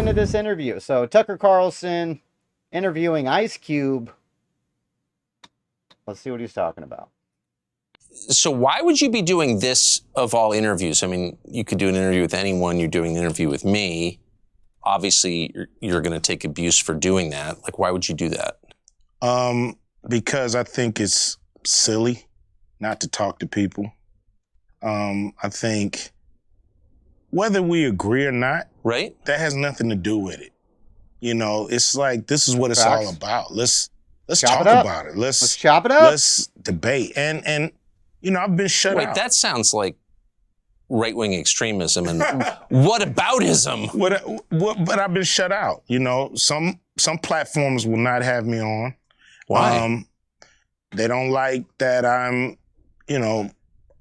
into this interview. So Tucker Carlson interviewing Ice Cube. Let's see what he's talking about. So why would you be doing this of all interviews? I mean, you could do an interview with anyone. You're doing an interview with me. Obviously, you're going to take abuse for doing that. Like, why would you do that? Because I think it's silly not to talk to people. I think whether we agree or not, right? That has nothing to do with it. You know, it's like, this is what it's all about. Let's talk about it. Let's chop it up. Let's debate. And you know, I've been shut out. Wait, that sounds like right-wing extremism and whataboutism. But I've been shut out. You know, some platforms will not have me on. Why? They don't like that I'm, you know,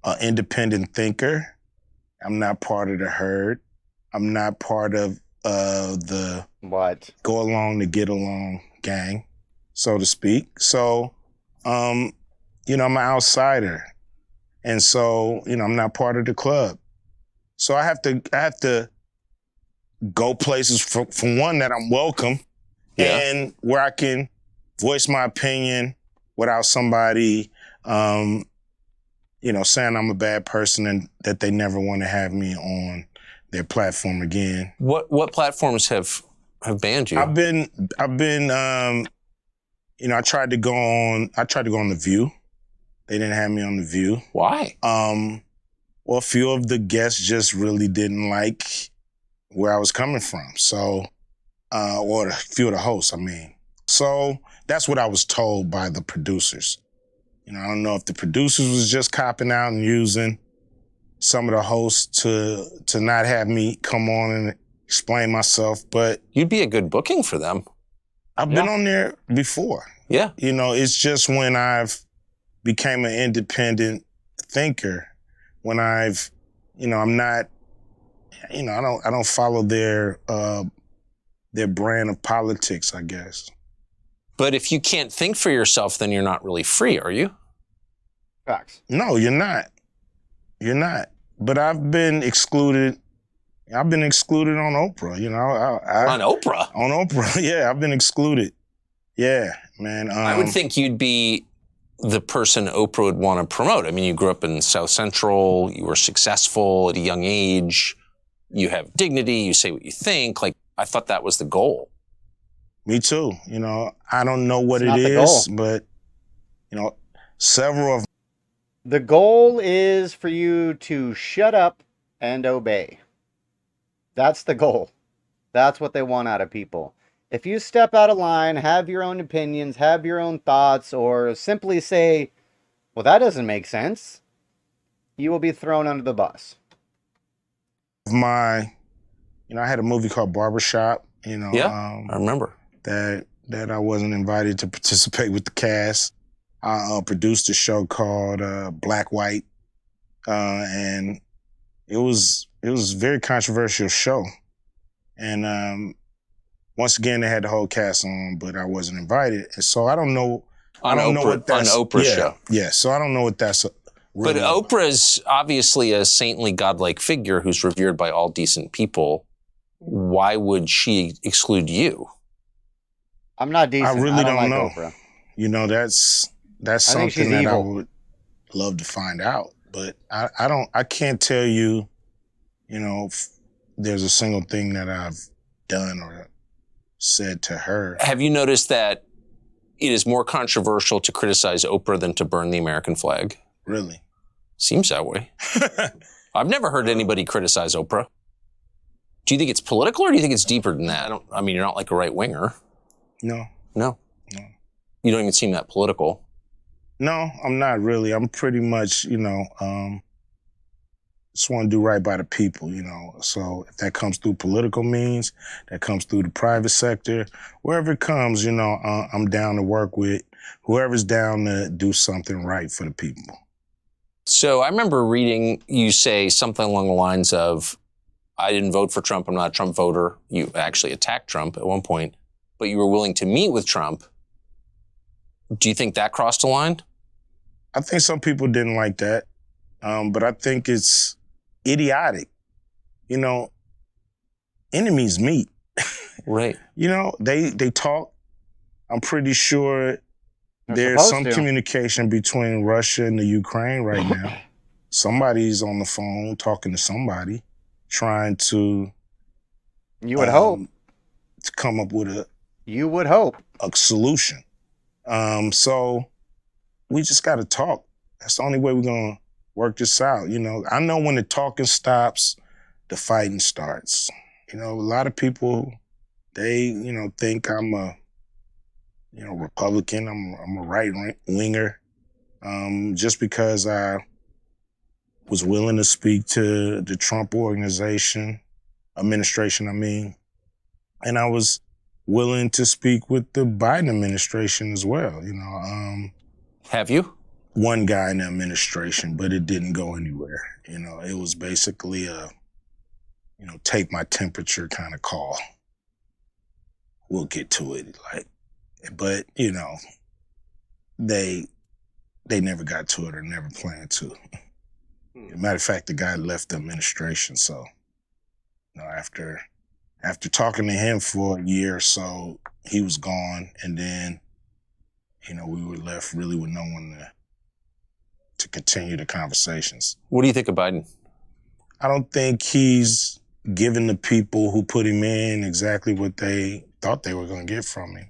an independent thinker. I'm not part of the herd. I'm not part of the go along to get along gang, so to speak. So, you know, I'm an outsider. And so, you know, I'm not part of the club. So I have to go places for one that I'm welcome, and where I can voice my opinion without somebody, you know, saying I'm a bad person and that they never want to have me on their platform again. What platforms have banned you? I've been, you know, I tried to go on The View. They didn't have me on The View. Why? Well, a few of the guests just really didn't like where I was coming from. So, or a few of the hosts, I mean. So that's what I was told by the producers. You know, I don't know if the producers was just copping out and using some of the hosts to not have me come on and explain myself, but... You'd be a good booking for them. I've been on there before. Yeah. You know, it's just when I've became an independent thinker, when I've, you know, I'm not, you know, I don't follow their brand of politics, I guess. But if you can't think for yourself, then you're not really free, are you? Facts. No, you're not. You're not. But I've been excluded. I've been excluded on Oprah, you know. On Oprah? On Oprah, yeah, I've been excluded. Yeah, man. I would think you'd be the person Oprah would want to promote. I mean, you grew up in South Central, you were successful at a young age, you have dignity, you say what you think. Like, I thought that was the goal. Me too. You know, I don't know what it is, but, you know, several of... The goal is for you to shut up and obey. That's the goal. That's what they want out of people. If you step out of line, have your own opinions, have your own thoughts, or simply say, well, that doesn't make sense, you will be thrown under the bus. You know, I had a movie called Barbershop, you know. Yeah, I remember. That I wasn't invited to participate with the cast. I produced a show called Black White, and it was a very controversial show. And once again, they had the whole cast on, but I wasn't invited. And so I don't know. On Oprah's show. Yeah, so I don't know what that's really But Oprah's obviously a saintly, godlike figure who's revered by all decent people. Why would she exclude you? I'm not decent. I really don't like know. Oprah. You know, that's something that I would love to find out. But I can't tell you, you know, if there's a single thing that I've done or said to her. Have you noticed that it is more controversial to criticize Oprah than to burn the American flag? Really? Seems that way. I've never heard anybody criticize Oprah. Do you think it's political or do you think it's deeper than that? I mean, you're not like a right-winger. No. No? No. You don't even seem that political. No, I'm not really. I'm pretty much, you know, just want to do right by the people, you know. So if that comes through political means, that comes through the private sector, wherever it comes, you know, I'm down to work with whoever's down to do something right for the people. So I remember reading you say something along the lines of, I didn't vote for Trump, I'm not a Trump voter. You actually attacked Trump at one point, but you were willing to meet with Trump. Do you think that crossed a line? I think some people didn't like that, but I think it's idiotic. You know, enemies meet. Right. You know, they talk. I'm pretty sure They're there's some supposed to. communication between Russia and the Ukraine right now. Somebody's on the phone talking to somebody, trying to You would hope. to come up with You would hope. a solution. So we just got to talk. That's the only way we're gonna work this out. You know, I know when the talking stops, the fighting starts. You know, a lot of people, they, you know, think I'm a, you know, Republican. I'm a right winger. Just because I was willing to speak to the Trump administration, I mean, and I was willing to speak with the Biden administration as well. You know, Have you? one guy in the administration, but it didn't go anywhere. You know, it was basically a, you know, take my temperature kind of call. We'll get to it, like, but you know, they never got to it or never planned to. Matter of fact, the guy left the administration. So, you know, after talking to him for a year or so, he was gone, and then, you know, we were left really with no one to continue the conversations. What do you think of Biden? I don't think he's given the people who put him in exactly what they thought they were going to get from him.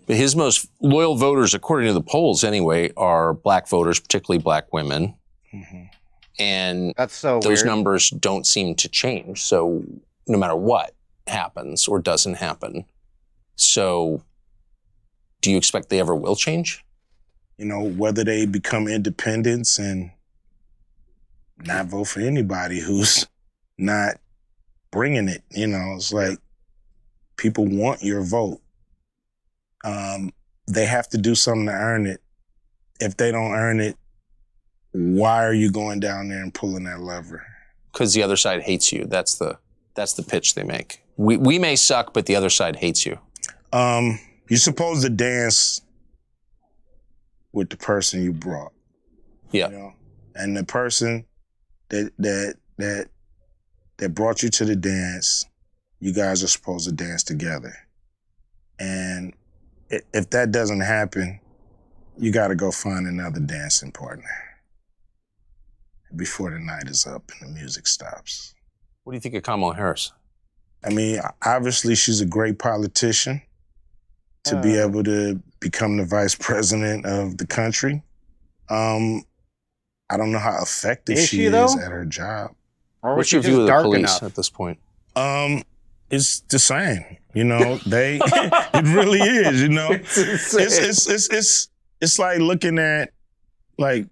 But his most loyal voters, according to the polls anyway, are black voters, particularly black women. Mm-hmm. And That's so those weird. numbers don't seem to change. So no matter what happens or doesn't happen. So do you expect they ever will change? You know, whether they become independents and not vote for anybody who's not bringing it, you know, it's like people want your vote. They have to do something to earn it. If they don't earn it, why are you going down there and pulling that lever? Because the other side hates you. That's the pitch they make. We may suck, but the other side hates you. You're supposed to dance with the person you brought. Yeah. You know? And the person that brought you to the dance, you guys are supposed to dance together. And if that doesn't happen, you got to go find another dancing partner before the night is up and the music stops. What do you think of Kamala Harris? I mean, obviously she's a great politician to be able to become the vice president of the country. I don't know how effective she is at her job. Or was What's she your view just of the dark police enough? at this point? It's the same, you know. It really is, you know. It's like looking at, like,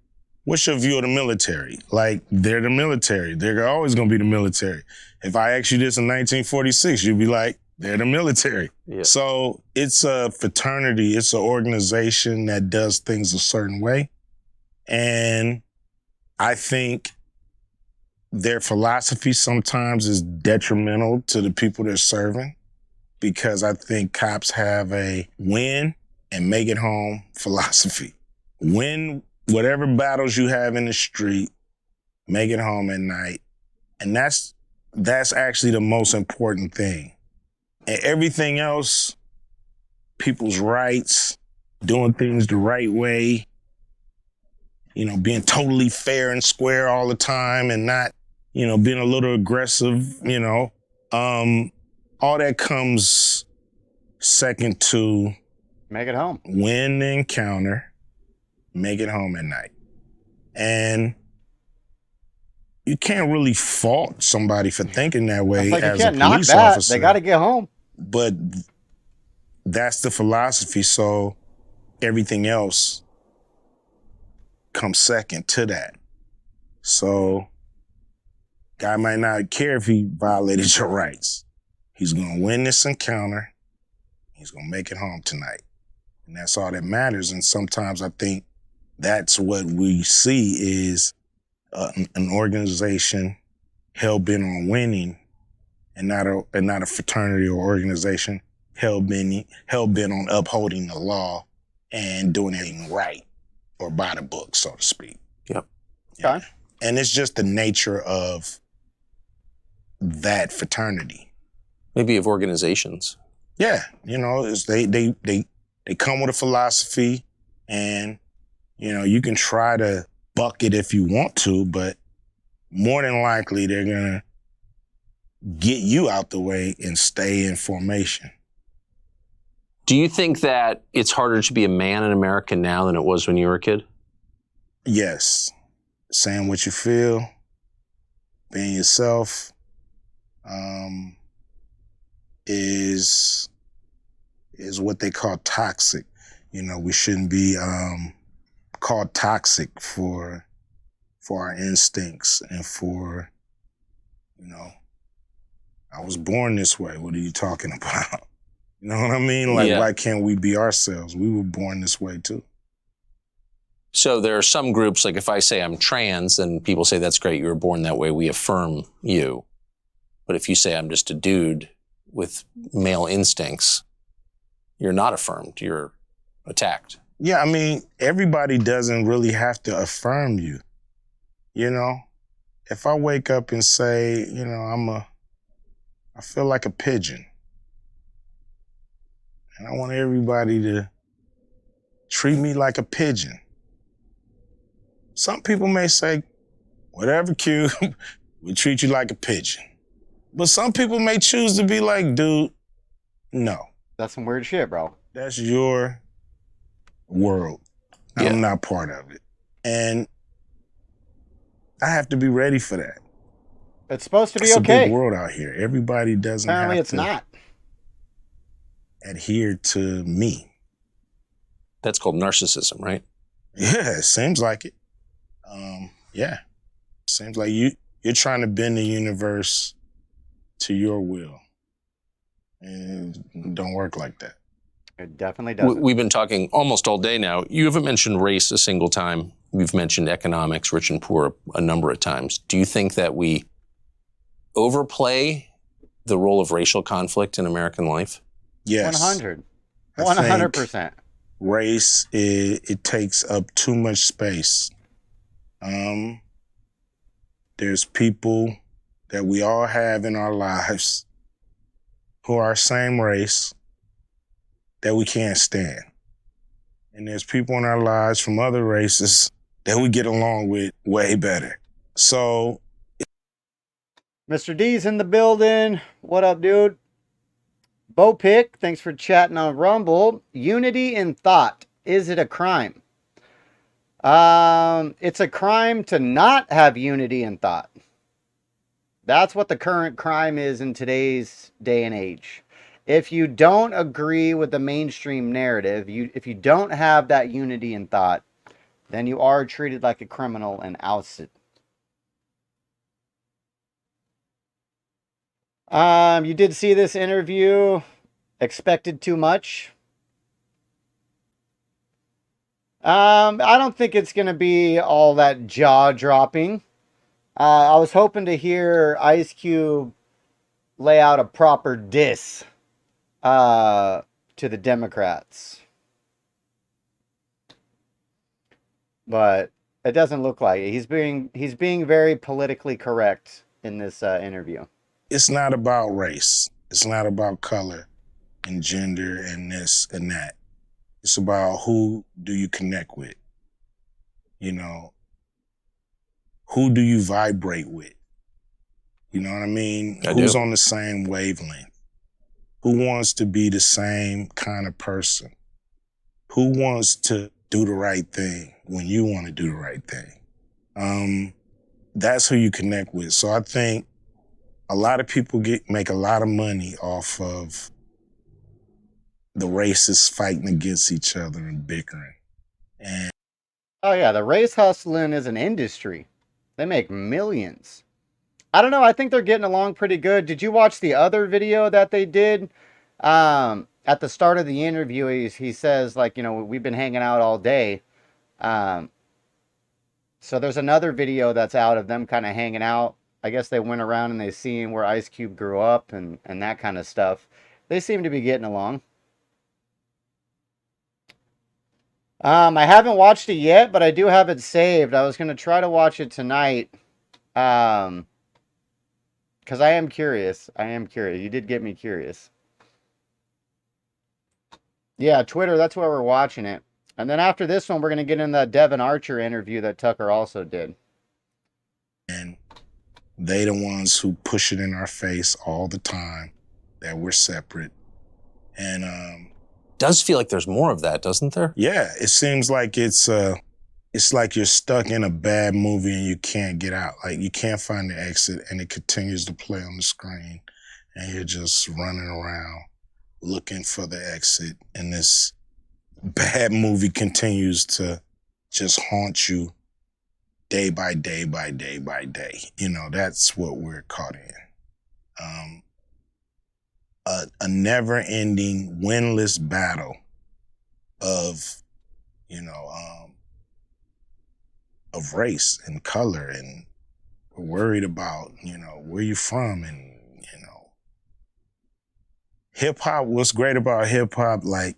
what's your view of the military? Like, they're the military. They're always going to be the military. If I asked you this in 1946, you'd be like, they're the military. Yeah. So it's a fraternity. It's an organization that does things a certain way. And I think their philosophy sometimes is detrimental to the people they're serving, because I think cops have a win and make it home philosophy. Win whatever battles you have in the street, make it home at night. And that's actually the most important thing. And everything else, people's rights, doing things the right way, you know, being totally fair and square all the time and not, you know, being a little aggressive, you know, all that comes second to Make it home. win the encounter, make it home at night. And you can't really fault somebody for thinking that way Like, you as a can't knock police that. officer. They got to get home. But that's the philosophy, so everything else comes second to that. So guy might not care if he violated your rights. He's going to win this encounter. He's going to make it home tonight. And that's all that matters. And sometimes I think that's what we see is an organization hell-bent on winning, and not a fraternity or organization hell-bent on upholding the law and doing everything right or by the book, so to speak. Yep. Yeah. Okay. And it's just the nature of that fraternity. Maybe of organizations. Yeah, you know, it's they come with a philosophy, and you know, you can try to buck it if you want to, but more than likely they're gonna get you out the way and stay in formation. Do you think that it's harder to be a man in America now than it was when you were a kid? Yes. Saying what you feel, being yourself, is what they call toxic. You know, we shouldn't be called toxic for our instincts and for, you know, I was born this way. What are you talking about? You know what I mean? Like, why can't we be ourselves? We were born this way too. So there are some groups, like if I say I'm trans, and people say, that's great, you were born that way, we affirm you. But if you say I'm just a dude with male instincts, you're not affirmed, you're attacked. Yeah, I mean, everybody doesn't really have to affirm you. You know, if I wake up and say, you know, I feel like a pigeon, and I want everybody to treat me like a pigeon. Some people may say, whatever, Q, we treat you like a pigeon. But some people may choose to be like, dude, no. That's some weird shit, bro. That's your world. Yeah. I'm not part of it. And I have to be ready for that. It's supposed to be it's okay. It's a big world out here. Everybody doesn't Apparently have it's to not. adhere to me. That's called narcissism, right? Yeah, it seems like it. Yeah. Seems like you're trying to bend the universe to your will. And it don't work like that. It definitely doesn't. We've been talking almost all day now. You haven't mentioned race a single time. We've mentioned economics, rich and poor, a number of times. Do you think that we overplay the role of racial conflict in American life? Yes. 100%. Race, it takes up too much space. There's people that we all have in our lives who are same race that we can't stand. And there's people in our lives from other races that we get along with way better. So, Mr. D's in the building. What up, dude? Bo Pick, thanks for chatting on Rumble. Unity in thought. Is it a crime? It's a crime to not have unity in thought. That's what the current crime is in today's day and age. If you don't agree with the mainstream narrative, if you don't have that unity in thought, then you are treated like a criminal and ousted. You did see this interview. Expected too much? I don't think it's going to be all that jaw-dropping. I was hoping to hear Ice Cube lay out a proper diss to the Democrats. But it doesn't look like it. He's being very politically correct in this interview. It's not about race. It's not about color and gender and this and that. It's about who do you connect with? You know, who do you vibrate with? You know what I mean? Who's on the same wavelength? Who wants to be the same kind of person? Who wants to do the right thing when you want to do the right thing? That's who you connect with. So I think a lot of people make a lot of money off of the racists fighting against each other and bickering. And oh yeah, the race hustling is an industry. They make millions. I don't know. I think they're getting along pretty good. Did you watch the other video that they did? At the start of the interview, he says, like, you know, we've been hanging out all day. So there's another video that's out of them kind of hanging out. I guess they went around and they seen where Ice Cube grew up and that kind of stuff. They seem to be getting along. I haven't watched it yet, but I do have it saved. I was going to try to watch it tonight. Because I am curious. I am curious. You did get me curious. Yeah, Twitter, that's why we're watching it. And then after this one, we're going to get in that Devin Archer interview that Tucker also did. And they the ones who push it in our face all the time that we're separate. And does feel like there's more of that, doesn't there? Yeah, it seems like it's like you're stuck in a bad movie and you can't get out. Like you can't find the exit and it continues to play on the screen and you're just running around looking for the exit, and this bad movie continues to just haunt you day by day by day by day. You know, that's what we're caught in. A never-ending, winless battle of, of race and color, and we're worried about, where you from, and, hip hop. What's great about hip hop, like,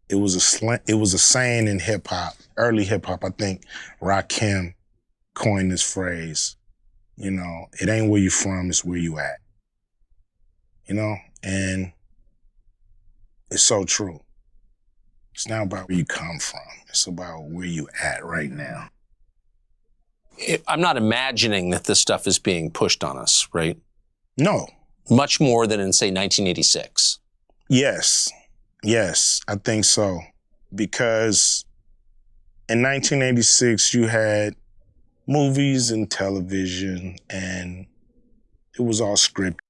it was a saying in hip hop, early hip hop. I think Rakim coined this phrase. It ain't where you from, it's where you at. And it's so true. It's not about where you come from. It's about where you at right now. I'm not imagining that this stuff is being pushed on us, right? No. Much more than in, say, 1986. Yes, I think so. Because in 1986, you had movies and television, and it was all scripted.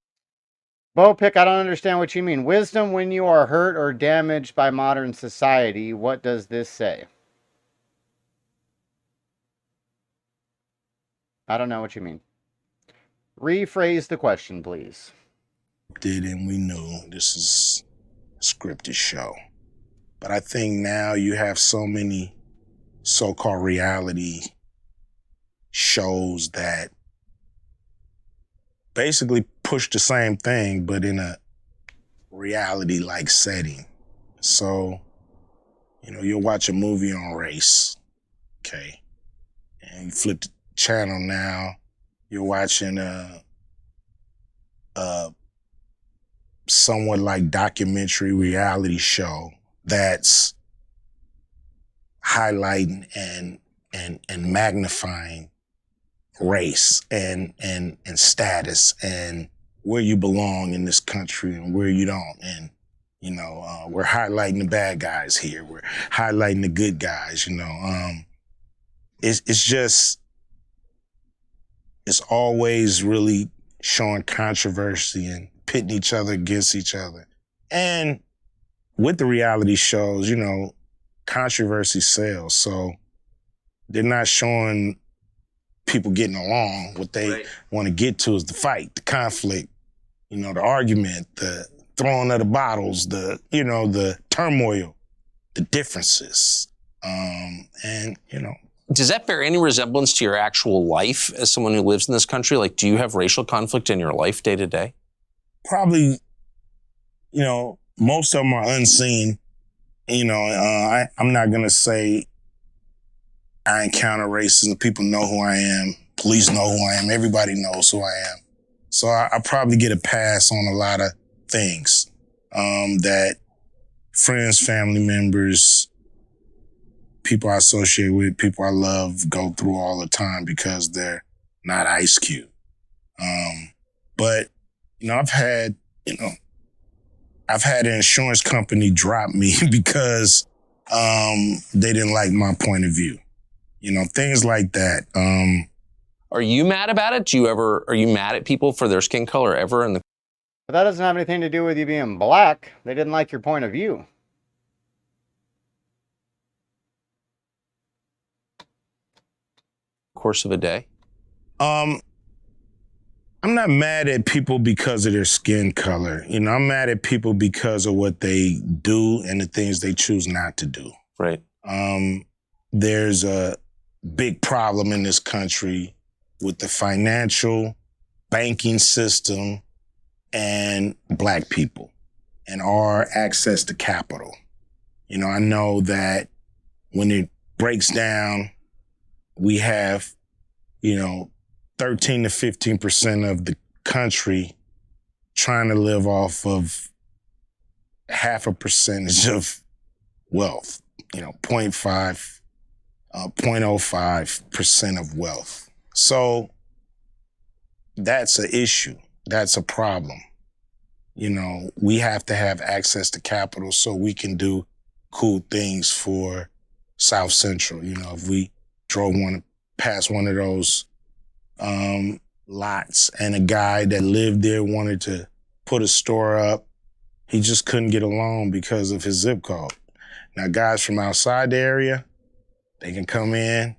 Bopick, I don't understand what you mean. Wisdom when you are hurt or damaged by modern society. What does this say? I don't know what you mean. Rephrase the question, please. And we knew this is a scripted show. But I think now you have so many so-called reality shows that basically push the same thing, but in a reality-like setting. So, you'll watch a movie on race, okay? And you flip the channel now, you're watching a somewhat like documentary reality show that's highlighting and magnifying race and status and where you belong in this country and where you don't. And, we're highlighting the bad guys here. We're highlighting the good guys, it's always really showing controversy and pitting each other against each other. And with the reality shows, controversy sells. So they're not showing people getting along. What they want to get to is the fight, the conflict, the argument, the throwing of the bottles, the turmoil, the differences. Does that bear any resemblance to your actual life as someone who lives in this country? Like, do you have racial conflict in your life day to day? Probably, most of them are unseen. I'm not going to say I encounter racism. People know who I am. Police know who I am. Everybody knows who I am. So I probably get a pass on a lot of things that friends, family members, people I associate with, people I love go through all the time because they're not Ice Cube. But, I've had an insurance company drop me because they didn't like my point of view. Things like that. Are you mad about it? Are you mad at people for their skin color ever? But that doesn't have anything to do with you being black. They didn't like your point of view. Course of a day? I'm not mad at people because of their skin color. I'm mad at people because of what they do and the things they choose not to do. Right. There's a big problem in this country with the financial banking system and Black people and our access to capital. I know that when it breaks down, we have, 13 to 15% of the country trying to live off of half a percentage of wealth, 0.05% of wealth. So that's an issue. That's a problem. We have to have access to capital so we can do cool things for South Central. If we drove past one of those lots and a guy that lived there wanted to put a store up, he just couldn't get a loan because of his zip code. Now, guys from outside the area, they can come in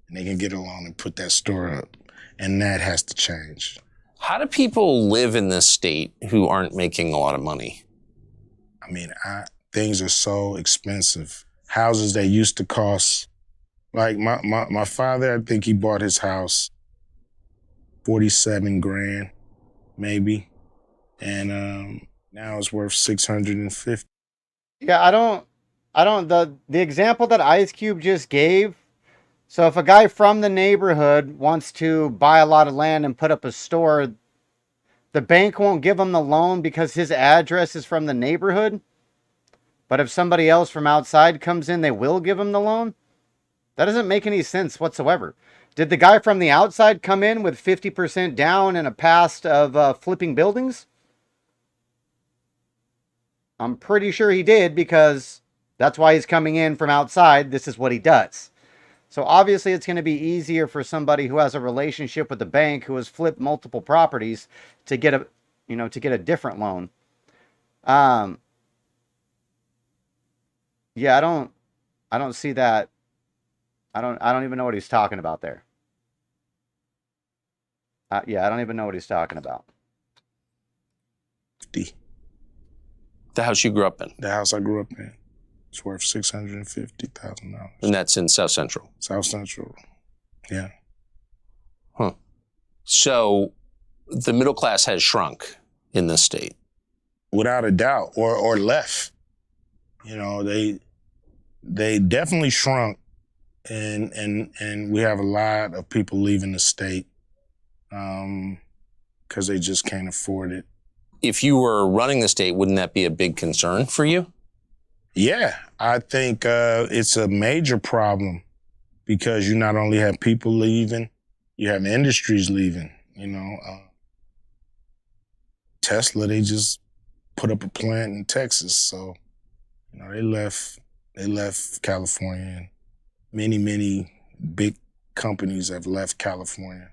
and they can get a loan and put that store up. And that has to change. How do people live in this state who aren't making a lot of money? I mean, things are so expensive. Houses that used to cost, like my father, I think he bought his house $47,000, maybe. And now it's worth $650,000. Yeah, the example that Ice Cube just gave. So if a guy from the neighborhood wants to buy a lot of land and put up a store, the bank won't give him the loan because his address is from the neighborhood. But if somebody else from outside comes in, they will give him the loan. That doesn't make any sense whatsoever. Did the guy from the outside come in with 50% down and a past of flipping buildings? I'm pretty sure he did, because that's why he's coming in from outside. This is what he does. So obviously it's going to be easier for somebody who has a relationship with the bank, who has flipped multiple properties, to get a different loan. Yeah, I don't see that. I don't even know what he's talking about there. Yeah, I don't even know what he's talking about. The house you grew up in? The house I grew up in. It's worth $650,000. And that's in South Central? South Central, yeah. Huh. So the middle class has shrunk in this state? Without a doubt, or left. They definitely shrunk, and we have a lot of people leaving the state because they just can't afford it. If you were running the state, wouldn't that be a big concern for you? Yeah, I think it's a major problem, because you not only have people leaving, you have industries leaving. Tesla, they just put up a plant in Texas, so they left California, and many big companies have left California.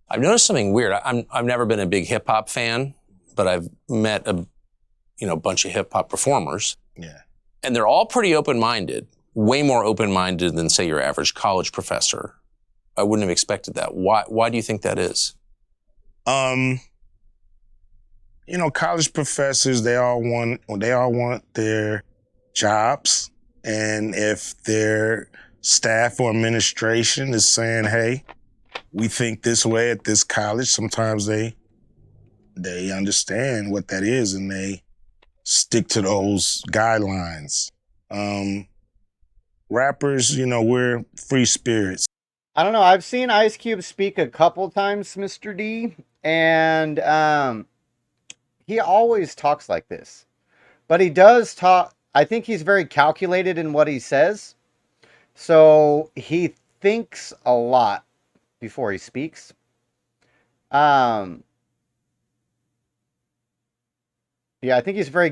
I've noticed something weird. I've never been a big hip hop fan, but I've met a bunch of hip hop performers. Yeah. And they're all pretty open-minded, way more open-minded than, say, your average college professor. I wouldn't have expected that. Why do you think that is? College professors, they all want their jobs. And if their staff or administration is saying, hey, we think this way at this college, sometimes they understand what that is and they stick to those guidelines. Rappers, we're free spirits. I don't know. I've seen Ice Cube speak a couple times, Mr. D, and he always talks like this. But he does talk. I think he's very calculated in what he says. So he thinks a lot before he speaks. Yeah, I think he's very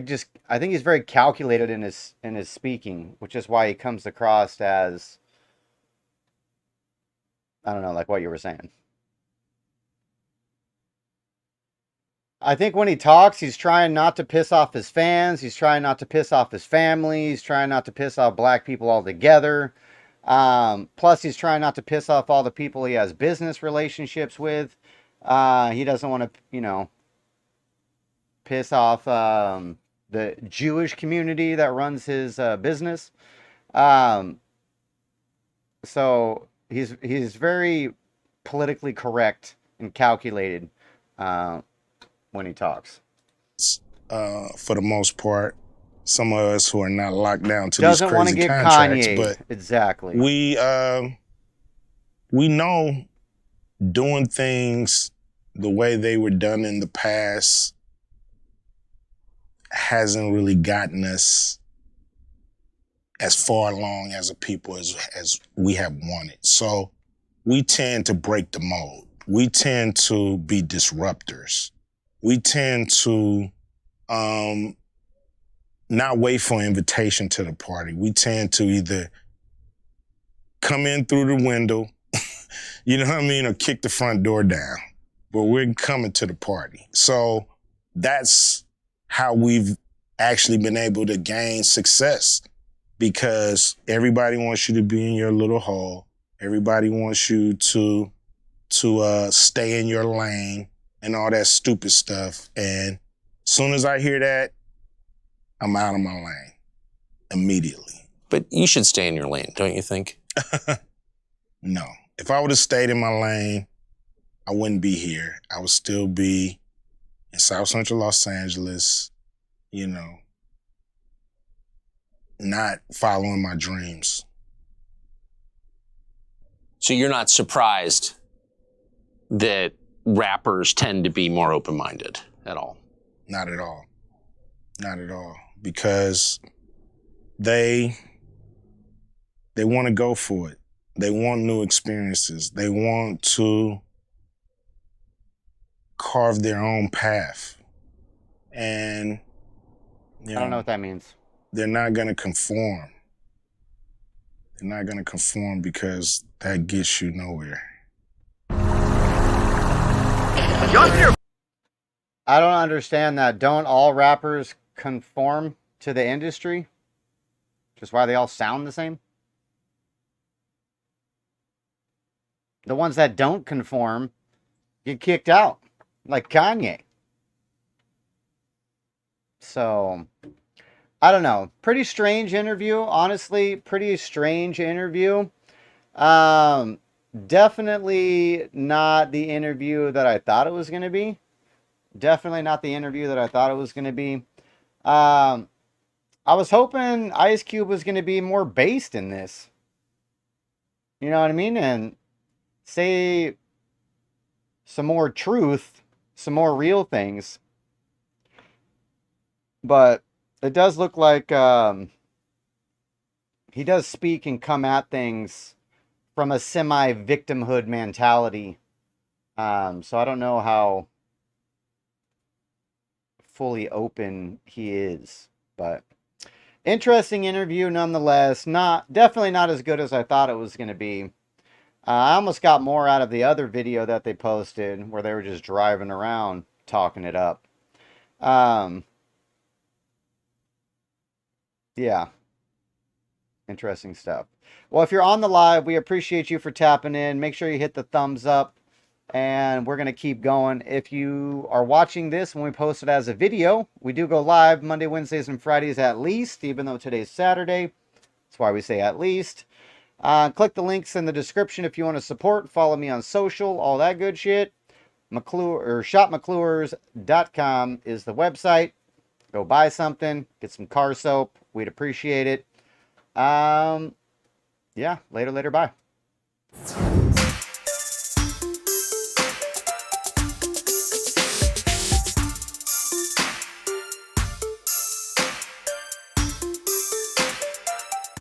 calculated in his speaking, which is why he comes across as, I don't know, like what you were saying. I think when he talks, he's trying not to piss off his fans. He's trying not to piss off his family. He's trying not to piss off black people altogether. Plus, he's trying not to piss off all the people he has business relationships with. He doesn't want to, piss off the Jewish community that runs his business. So he's very politically correct and calculated when he talks. For the most part, some of us who are not locked down to doesn't these want to crazy get contracts, Kanye, but exactly. We know doing things the way they were done in the past hasn't really gotten us as far along as a people as we have wanted. So we tend to break the mold. We tend to be disruptors. We tend to not wait for an invitation to the party. We tend to either come in through the window, you know what I mean, or kick the front door down. But we're coming to the party. So that's how we've actually been able to gain success, because everybody wants you to be in your little hole. Everybody wants you to stay in your lane and all that stupid stuff. And as soon as I hear that, I'm out of my lane immediately. But you should stay in your lane, don't you think? No. If I would have stayed in my lane, I wouldn't be here. I would still be in South Central Los Angeles, you know, not following my dreams. So you're not surprised that rappers tend to be more open-minded at all? Not at all. Not at all. Because they want to go for it. They want new experiences. They want to carve their own path. And I don't know what that means. They're not going to conform. They're not going to conform because that gets you nowhere. I don't understand that. Don't all rappers conform to the industry? Just why they all sound the same? The ones that don't conform get kicked out, like Kanye. So, I don't know. Pretty strange interview, honestly. Pretty strange interview. Definitely not the interview that I thought it was going to be. Definitely not the interview that I thought it was going to be. I was hoping Ice Cube was going to be more based in this. You know what I mean? And say some more truth, some more real things. But it does look like he does speak and come at things from a semi-victimhood mentality. So I don't know how fully open he is, but interesting interview nonetheless. Definitely not as good as I thought it was going to be. I almost got more out of the other video that they posted where they were just driving around talking it up. Yeah. Interesting stuff. Well, if you're on the live, we appreciate you for tapping in. Make sure you hit the thumbs up, and we're going to keep going. If you are watching this when we post it as a video, we do go live Monday, Wednesdays, and Fridays at least, even though today's Saturday. That's why we say at least. Click the links in the description if you want to support. Follow me on social, all that good shit. ShopMcClures.com is the website. Go buy something, get some car soap. We'd appreciate it. Yeah, later, bye.